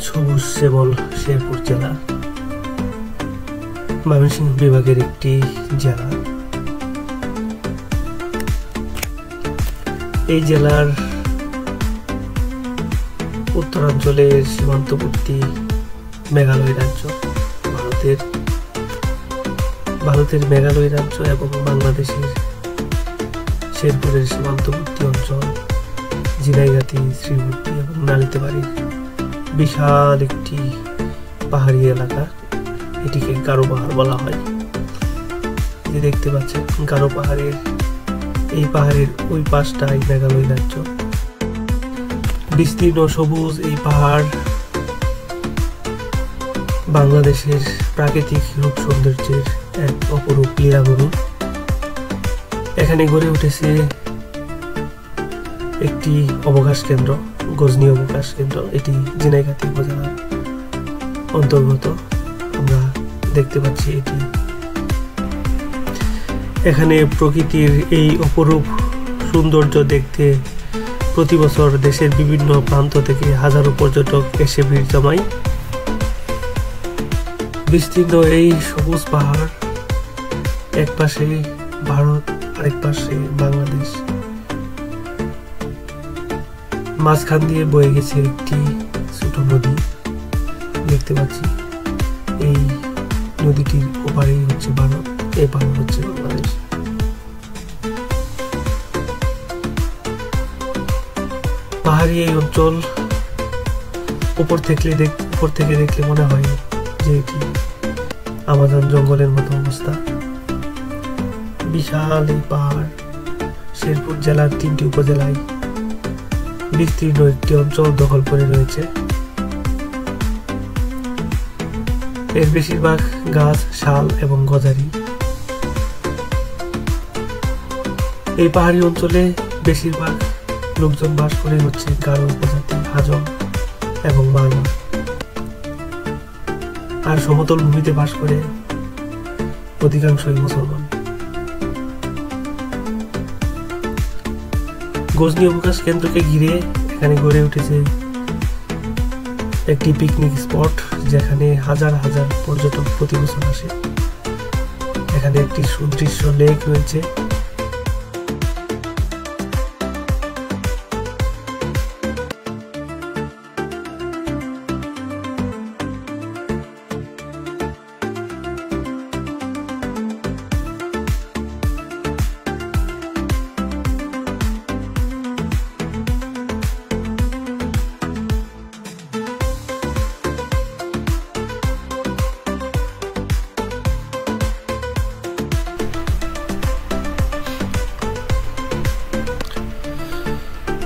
সবুজ শ্যামল শেরপুর জেলা ময়মনসিংহ বিভাগের একটি জেলা। এই জেলার উত্তরাঞ্চলের সীমান্তবর্তী মেঘালয় রাজ্য, ভারতের মেঘালয় রাজ্য এবং বাংলাদেশের শেরপুরের সীমান্তবর্তী অঞ্চল ঝিনাইগাতি, শ্রীমূর্তি এবং নালিতাবাড়ির বিশাল একটি পাহাড়ি এলাকা। এটিকে গারো পাহাড় বলা হয়। যে দেখতে পাচ্ছেন গারো পাহাড়ের এই পাহাড়ের ওই পাশটাই মেঘালয় রাজ্য। বিস্তীর্ণ সবুজ এই পাহাড় বাংলাদেশের প্রাকৃতিক রূপ সৌন্দর্যের এক অপরূপ লীলাভূমি। এখানে গড়ে উঠেছে একটি অবকাশ কেন্দ্র, গজনী অবকাশ কেন্দ্র। এটি ঝিনাইগাতি উপজেলার অন্তর্গত। আমরা দেখতে পাচ্ছি এখানে প্রকৃতির এই অপরূপ সৌন্দর্য দেখতে প্রতি বছর দেশের বিভিন্ন প্রান্ত থেকে হাজারো পর্যটক এসে ভিড় জমায়। বিস্তীর্ণ এই সবুজ পাহাড়, এক পাশে ভারত, আরেক পাশে বাংলাদেশ। মাঝখান দিয়ে বয়ে গেছে একটি ছোট নদী দেখতে পাচ্ছি। এই নদীটির ওপারেই হচ্ছে ভারত, এপার হচ্ছে বাংলাদেশ। পাহাড়ি এই অঞ্চল উপর থেকে দেখলে মনে হয় যে এটি আমাজন জঙ্গলের মতো অবস্থা। বিশাল এই পাহাড় শেরপুর জেলার 3টি উপজেলায় বিস্তীর্ণ একটি অঞ্চল দখল করে রয়েছে। এর বেশিরভাগ গাছ শাল এবং গজারি। এই পাহাড়ি অঞ্চলে বেশিরভাগ লোকজন বাস করে হচ্ছে গারো উপজাতি, হাজং এবং বার্মা। আর সমতল ভূমিতে বাস করে অধিকাংশই মুসলমান। গজনী অবকাশ কেন্দ্রকে ঘিরে এখানে গড়ে উঠেছে একটি পিকনিক স্পট, যেখানে হাজার হাজার পর্যটক প্রতি বছর আসে। এখানে একটি সুদৃশ্য লেক রয়েছে।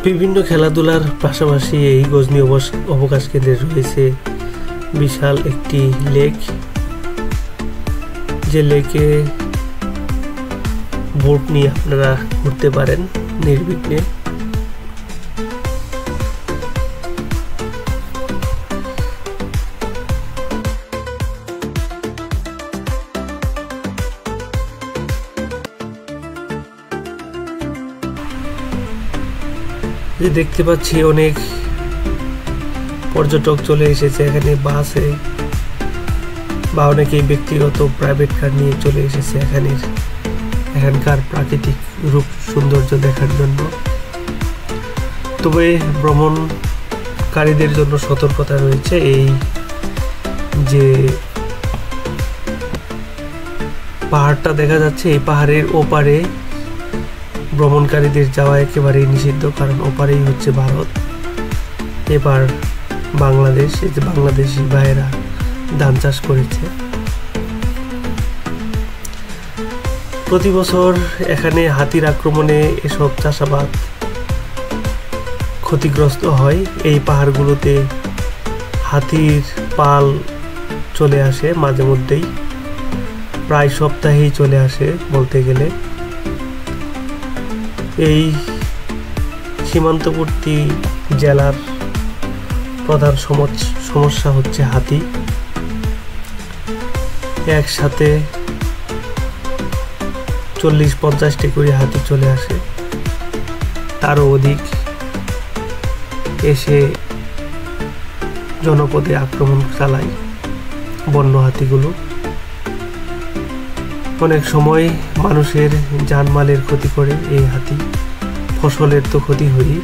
বিভিন্ন খেলাধুলার পাশাপাশি এই গজনী অবকাশ কেন্দ্রে রয়েছে বিশাল একটি লেক, যে লেকে বোট নিয়ে আপনারা ঘুরতে পারেন নির্বিঘ্নে। দেখতে পাচ্ছি অনেক পর্যটক চলে এসেছে এখানে বাসে, বা অনেকেই ব্যক্তিগত প্রাইভেট কার নিয়ে চলে এসেছে এখানকার প্রাকৃতিক রূপ সৌন্দর্য দেখার জন্য। তবে ভ্রমণকারীদের জন্য সতর্কতা রয়েছে। এই যে পাহাড়টা দেখা যাচ্ছে, এই পাহাড়ের ওপারে ভ্রমণকারীদের যাওয়া একেবারেই নিষিদ্ধ, কারণ ওপারেই হচ্ছে ভারত, এবার বাংলাদেশ। এই যে বাংলাদেশি ভাইয়েরা ধান চাষ করেছে। প্রতি বছর এখানে হাতির আক্রমণে এসব চাষাবাদ ক্ষতিগ্রস্ত হয়। এই পাহাড়গুলোতে হাতির পাল চলে আসে মাঝে মধ্যেই, প্রায় সপ্তাহেই চলে আসে বলতে গেলে। এই সীমান্তবর্তী জেলার প্রধান সমস্যা হচ্ছে হাতি। একসাথে 40-50টি করে হাতি চলে আসে, তারও অধিক এসে জনপদে আক্রমণ চালায় বন্য হাতিগুলো। অনেক সময় মানুষের জানমালের ক্ষতি করে এই হাতি, ফসলের তো ক্ষতি হয়ই।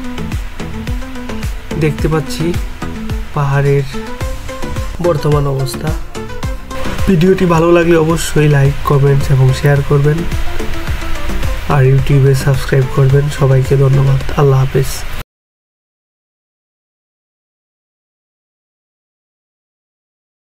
দেখতে পাচ্ছি পাহাড়ের বর্তমান অবস্থা। ভিডিওটি ভালো লাগলে অবশ্যই লাইক, কমেন্টস এবং শেয়ার করবেন, আর ইউটিউবে সাবস্ক্রাইব করবেন। সবাইকে ধন্যবাদ। আল্লাহ হাফেজ।